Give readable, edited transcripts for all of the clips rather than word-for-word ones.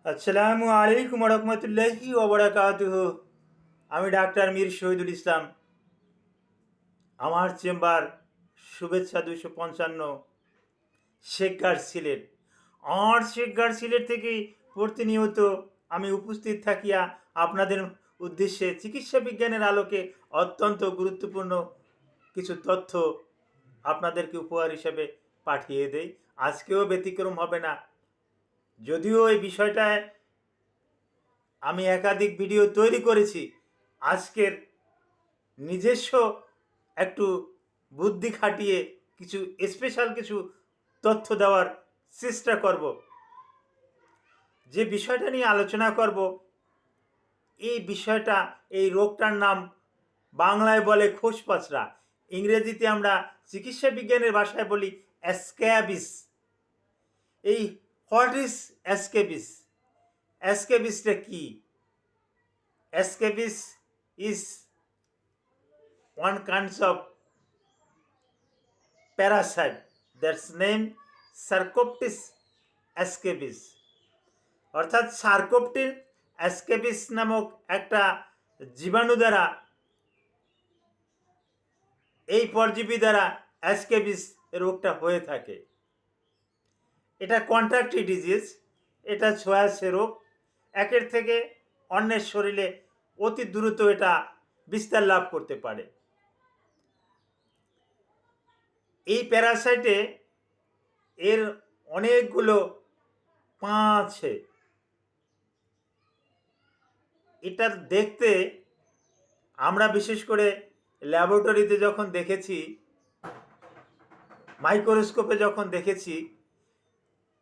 আসসালামু আলাইকুম রহমতুল্লাহি ওবরাকাতুহু। আমি ডাক্তার মীর শহীদুল ইসলাম। আমার চেম্বার শুভেচ্ছা 255, শেখগাঁর সিলেট। আমার শেখগাঁর সিলেট থেকে প্রতিনিয়ত আমি উপস্থিত থাকিয়া আপনাদের উদ্দেশ্যে চিকিৎসা বিজ্ঞানের আলোকে অত্যন্ত গুরুত্বপূর্ণ কিছু তথ্য আপনাদেরকে উপহার হিসেবে পাঠিয়ে দেই। আজকেও ব্যতিক্রম হবে না। যদিও এই বিষয়টায় আমি একাধিক ভিডিও তৈরি করেছি, আজকের নিজস্ব একটু বুদ্ধি খাটিয়ে কিছু স্পেশাল কিছু তথ্য দেওয়ার চেষ্টা করব। যে বিষয়টা নিয়ে আলোচনা করব, এই বিষয়টা, এই রোগটার নাম বাংলায় বলে খোসপচরা, ইংরেজিতে আমরা চিকিৎসা বিজ্ঞানের ভাষায় বলি স্ক্যাবিস। এই হোয়াট ইজ স্ক্যাবিস? স্ক্যাবিসটা কি? Scabies is one kind of parasite that's named Sarcoptes scabies। অর্থাৎ সার্কোপটিস স্ক্যাবিস নামক একটা জীবাণু দ্বারা, এই পরজীবী দ্বারা স্ক্যাবিস রোগটা হয়ে থাকে। এটা কন্ট্রাক্টি ডিজিজ, এটা ছোঁয়াচে রোগ। একের থেকে অন্যের শরীরে অতি দ্রুত এটা বিস্তার লাভ করতে পারে। এই প্যারাসাইটে এর অনেকগুলো পা আছে। এটা দেখতে আমরা বিশেষ করে ল্যাবরেটরিতে যখন দেখেছি, মাইক্রোস্কোপে যখন দেখেছি,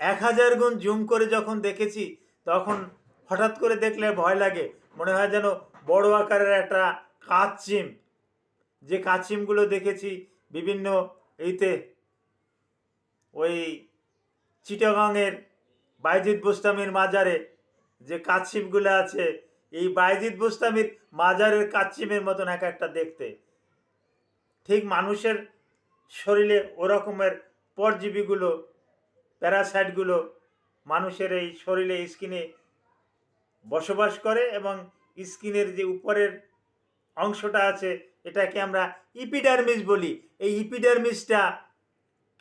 1000 গুণ জুম করে যখন দেখেছি, তখন হঠাৎ করে দেখলে ভয় লাগে। মনে হয় যেন বড় আকারের একটা কাচিম, যে কাচিমগুলো দেখেছি বিভিন্ন এইতে, ওই চিটাগাংয়ের বাইজিদ বোস্তামির মাজারে যে কাচ্ছিমগুলো আছে, এই বাইজিদ বোস্তামির মাজারের কাচ্ছিমের মতন এক একটা দেখতে। ঠিক মানুষের শরীরে ওরকমের পরজীবীগুলো, প্যারাসাইটগুলো মানুষের এই শরীরে, স্কিনে বসবাস করে এবং স্কিনের যে উপরের অংশটা আছে, এটাকে আমরা ইপিডার্মিস বলি। এই ইপিডার্মিসটা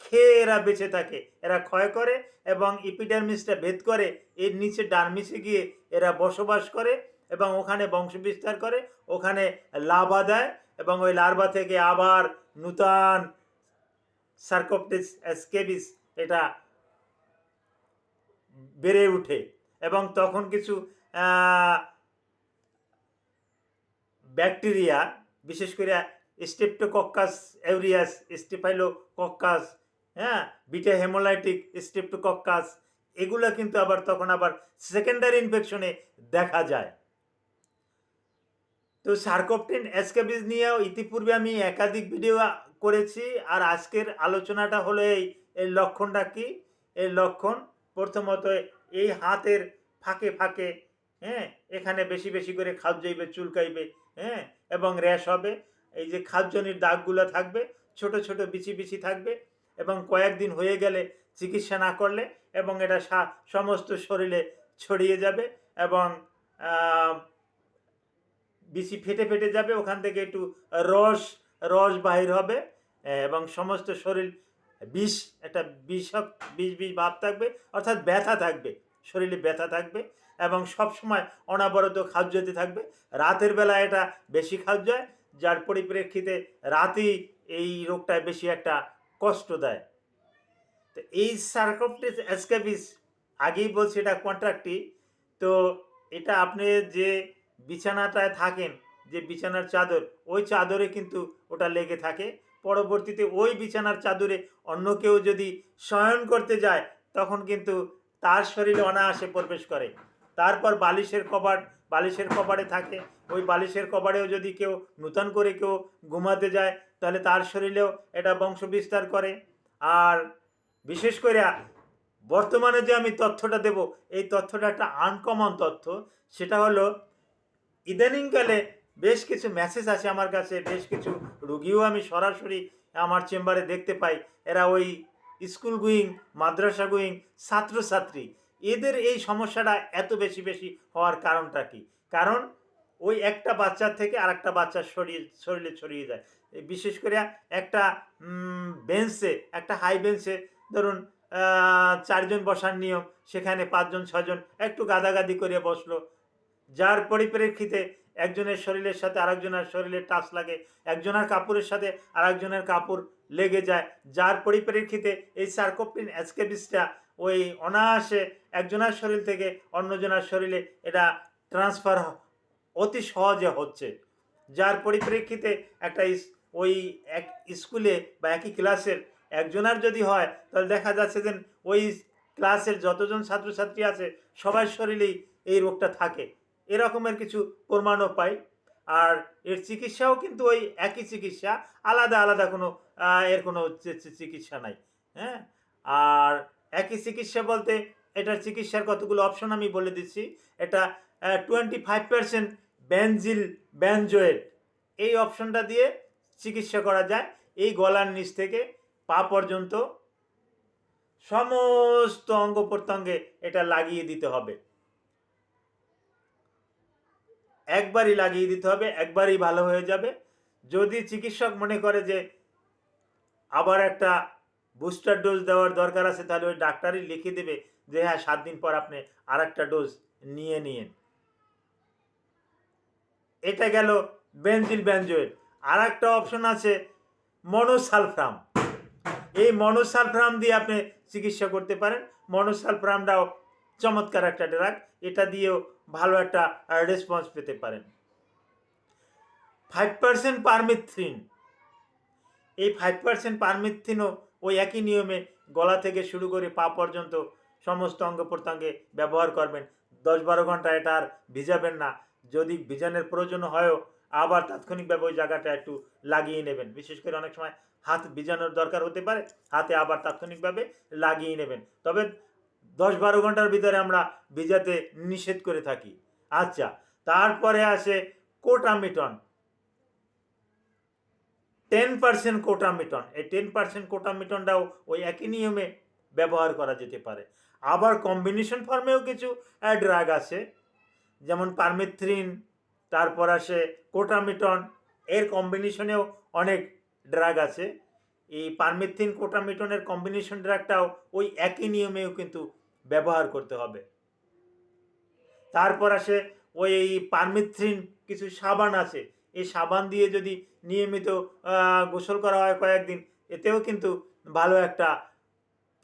খেয়ে এরা বেঁচে থাকে, এরা ক্ষয় করে এবং ইপিডার্মিসটা ভেদ করে এর নিচে ডার্মিসে গিয়ে এরা বসবাস করে এবং ওখানে বংশবিস্তার করে, ওখানে লার্ভা দেয় এবং ওই লার্ভা থেকে আবার নূতন সার্কোপটিস স্ক্যাবিস এটা বেড়ে ওঠে এবং তখন কিছু ব্যাকটেরিয়া, বিশেষ করে streptococcus aureus, staphylococcus, beta haemolytic streptococcus, এগুলো কিন্তু আবার তখন আবার সেকেন্ডারি ইনফেকশনে দেখা যায়। তো সার্কোপটিন স্ক্যাবিস নিয়েও ইতিপূর্বে আমি একাধিক ভিডিও করেছি। আর আজকের আলোচনাটা হলো এই লক্ষণটা কি? এই লক্ষণ প্রথমত এই হাতের ফাঁকে ফাঁকে, এখানে বেশি বেশি করে খাদ্যাইবে, চুলকাইবে, এবং র্যাশ হবে। এই যে খাদ্যজনির দাগগুলো থাকবে, ছোট ছোট বিচি বিচি থাকবে এবং কয়েকদিন হয়ে গেলে চিকিৎসা না করলে এবং এটা সমস্ত শরীরে ছড়িয়ে যাবে এবং বিচি ফেটে ফেটে যাবে, ওখান থেকে একটু রস রস বাহির হবে এবং সমস্ত শরীর বিষ, একটা বিষ ভাব থাকবে, অর্থাৎ ব্যথা থাকবে, শরীরে ব্যথা থাকবে এবং সবসময় অনাবরত খাদ্যতে থাকবে। রাতের বেলা এটা বেশি খাদ্য হয়, যার পরিপ্রেক্ষিতে রাতেই এই রোগটায় বেশি একটা কষ্ট দেয়। তো এই সার্কোপটিস স্ক্যাবিস, আগেই বলছি এটা কন্ট্রাক্টি। তো এটা আপনি যে বিছানাটায় থাকেন, যে বিছানার চাদর, ওই চাদরে কিন্তু ওটা লেগে থাকে। পরবর্তীতে ওই বিছানার চাদরে অন্য কেউ যদি শয়ন করতে যায়, তখন কিন্তু তার শরীরে অনায়াসে প্রবেশ করে। তারপর বালিশের কপাটে থাকে, ওই বালিশের কপাটেও যদি কেউ নূতন করে কেউ ঘুমাতে যায়, তাহলে তার শরীরেও এটা বংশ বিস্তার করে। আর বিশেষ করে বর্তমানে যে আমি তথ্যটা দেব, এই তথ্যটা একটা আনকমন তথ্য। সেটা হলো, ইদানিংকালে বেশ কিছু মেসেজ আছে আমার কাছে, বেশ কিছু রুগীও আমি সরাসরি আমার চেম্বারে দেখতে পাই। এরা ওই স্কুল গোয়িং, মাদ্রাসা গোয়িং ছাত্রছাত্রী, এদের এই সমস্যাটা এত বেশি বেশি হওয়ার কারণটা কি? কারণ ওই একটা বাচ্চার থেকে আরেকটা বাচ্চার শরীরে ছড়িয়ে যায়। বিশেষ করে একটা বেঞ্চে, একটা হাই বেঞ্চে ধরুন ৪ জন বসার নিয়ম, সেখানে ৫ জন ৬ জন একটু গাদাগাদি করে বসলো। যার পরিপ্রেক্ষিতে একজনের শরীরের সাথে আরেকজনের শরীরে টাচ লাগে, একজনের কাপড়ের সাথে আরেকজনের কাপড় লেগে যায়। যার পরিপ্রেক্ষিতে এই সার্কোপ্রিন এসকেপিসটা ওই অনায়াসে একজনের শরীর থেকে অন্যজনের শরীরে এটা ট্রান্সফার অতি সহজে হচ্ছে। যার পরিপ্রেক্ষিতে একটা ওই এক স্কুলে বা একই ক্লাসের একজনের যদি হয়, তাহলে দেখা যাচ্ছে যে ওই ক্লাসের যতজন ছাত্রছাত্রী আছে সবার শরীরেই এই রোগটা থাকে। এরকমের কিছু প্রমাণও পাই। আর এর চিকিৎসাও কিন্তু ওই একই চিকিৎসা, আলাদা আলাদা কোনো এর কোনো চিকিৎসা নাই। হ্যাঁ, আর একই চিকিৎসা বলতে এটার চিকিৎসার কতগুলো অপশন আমি বলে দিচ্ছি। এটা 25% বেনজিল বেনজোয়েট, এই অপশনটা দিয়ে চিকিৎসা করা যায়। এই গলার নিচ থেকে পা পর্যন্ত সমস্ত অঙ্গ প্রত্যঙ্গে এটা লাগিয়ে দিতে হবে। একবারই লাগিয়ে দিতে হবে, একবারই ভালো হয়ে যাবে। যদি চিকিৎসক মনে করে যে আবার একটা বুস্টার ডোজ দেওয়ার দরকার আছে, তাহলে ওই ডাক্তারই লিখে দেবে যে হ্যাঁ 7 দিন পর আপনি আর একটা ডোজ নিয়ে নিন। এটা গেল বেনজিল বেনজোয়েট। আর একটা অপশন আছে মনোসালফ্রাম। এই মনোসালফ্রাম দিয়ে আপনি চিকিৎসা করতে পারেন। মনোসালফ্রামটাও চমৎকার একটা ড্রাগ, এটা দিয়েও ভালো একটা রেসপন্স পেতে পারেন। 5% পারমিথ্রিন, এই 5% পারমিথ্রিনও ওই একই নিয়মে গলা থেকে শুরু করে পা পর্যন্ত সমস্ত অঙ্গ প্রত্যঙ্গে ব্যবহার করবেন। 10-12 ঘন্টা এটা আর ভিজাবেন না। যদি ভিজানোর প্রয়োজন হয়ও আবার তাৎক্ষণিকভাবে ওই জায়গাটা একটু লাগিয়ে নেবেন। বিশেষ করে অনেক সময় হাত ভিজানোর দরকার হতে পারে, হাতে আবার তাৎক্ষণিকভাবে লাগিয়ে নেবেন। তবে 10-12 ঘন্টার ভিতরে আমরা ভিজাতে নিষেধ করে থাকি। আচ্ছা, তারপরে আসে কোটামিটন। 10% কোটামিটন, এই 10% কোটামিটনটাও ওই একই নিয়মে ব্যবহার করা যেতে পারে। আবার কম্বিনেশন ফর্মেও কিছু ড্রাগ আছে, যেমন পারমিথ্রিন, তারপর আসে কোটামিটন, এর কম্বিনেশনেও অনেক ড্রাগ আছে। এই পারমিথ্রিন কোটামিটনের কম্বিনেশন ড্রাগটাও ওই একই নিয়মেও কিন্তু ব্যবহার করতে হবে। তারপর আসে ওই পারমিথ্রিন কিছু সাবান আছে, এই সাবান দিয়ে যদি নিয়মিত গোসল করা হয় কয়েকদিন, এতেও কিন্তু ভালো একটা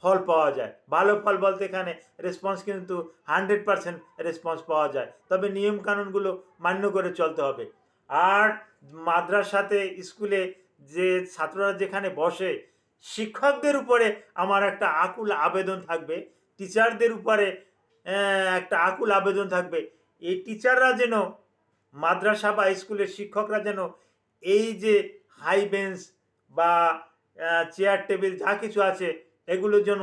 ফল পাওয়া যায়। ভালো ফল বলতে এখানে রেসপন্স কিন্তু 100% রেসপন্স পাওয়া যায়, তবে নিয়মকানুনগুলো মান্য করে চলতে হবে। আর মাদ্রাসাতে স্কুলে যে ছাত্ররা যেখানে বসে, শিক্ষকদের উপরে আমার একটা আকুল আবেদন থাকবে, টিচারদের উপরে একটা আকুল আবেদন থাকবে, এই টিচাররা যেন, মাদ্রাসা বা স্কুলের শিক্ষকরা যেন এই যে হাই বেঞ্চ বা চেয়ার টেবিল যা কিছু আছে এগুলো যেন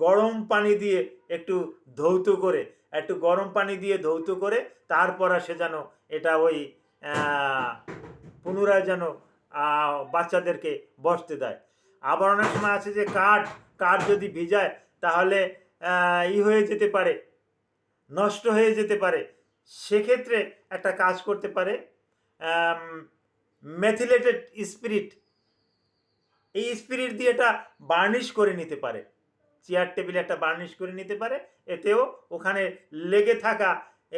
গরম পানি দিয়ে একটু ধৌত করে, একটু গরম পানি দিয়ে ধৌত করে তারপর সে যেন এটা ওই পুনরায় যেন বাচ্চাদেরকে বসতে দেয়। আবার অনেক সময় আছে যে কাঠ যদি ভিজায় তাহলে হয়ে যেতে পারে, নষ্ট হয়ে যেতে পারে। সেক্ষেত্রে একটা কাজ করতে পারে, মেথিলেটেড স্পিরিট, এই স্পিরিট দিয়ে এটা বার্নিশ করে নিতে পারে, চেয়ার টেবিলে একটা বার্নিশ করে নিতে পারে। এতেও ওখানে লেগে থাকা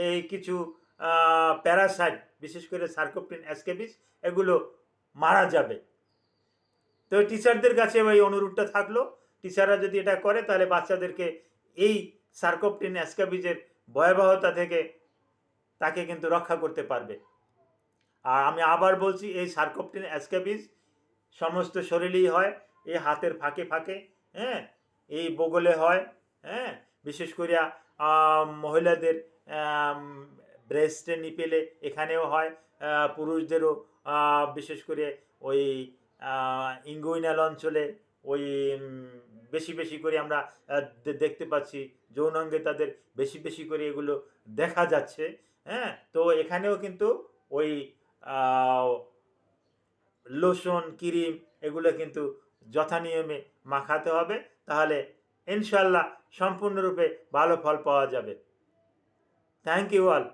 এই কিছু প্যারাসাইট, বিশেষ করে সার্কোপ্রিন এসকেপিস, এগুলো মারা যাবে। তো টিচারদের কাছে ওই অনুরোধটা থাকলো, টিচাররা যদি এটা করে তাহলে বাচ্চাদেরকে এই সার্কোপ্রিন এসকেপিসের ভয়াবহতা থেকে তাকে কিন্তু রক্ষা করতে পারবে। আর আমি আবার বলছি, এই সার্কোপ্রিন এসকেপিস সমস্ত শরীরেই হয়, এই হাতের ফাঁকে ফাঁকে, হ্যাঁ, এই বগলে হয়, হ্যাঁ, বিশেষ করিয়া মহিলাদের ব্রেস্টে নিপেলে এখানেও হয়, পুরুষদেরও বিশেষ করে ওই ইঙ্গুইনাল অঞ্চলে ওই বেশি বেশি করে আমরা দেখতে পাচ্ছি, যৌনাঙ্গে তাদের বেশি বেশি করে এগুলো দেখা যাচ্ছে। হ্যাঁ, তো এখানেও কিন্তু ওই লোশন, ক্রিম, এগুলো কিন্তু যথানিয়মে মাখাতে হবে। তাহলে ইনশাল্লাহ সম্পূর্ণরূপে ভালো ফল পাওয়া যাবে। Thank you all.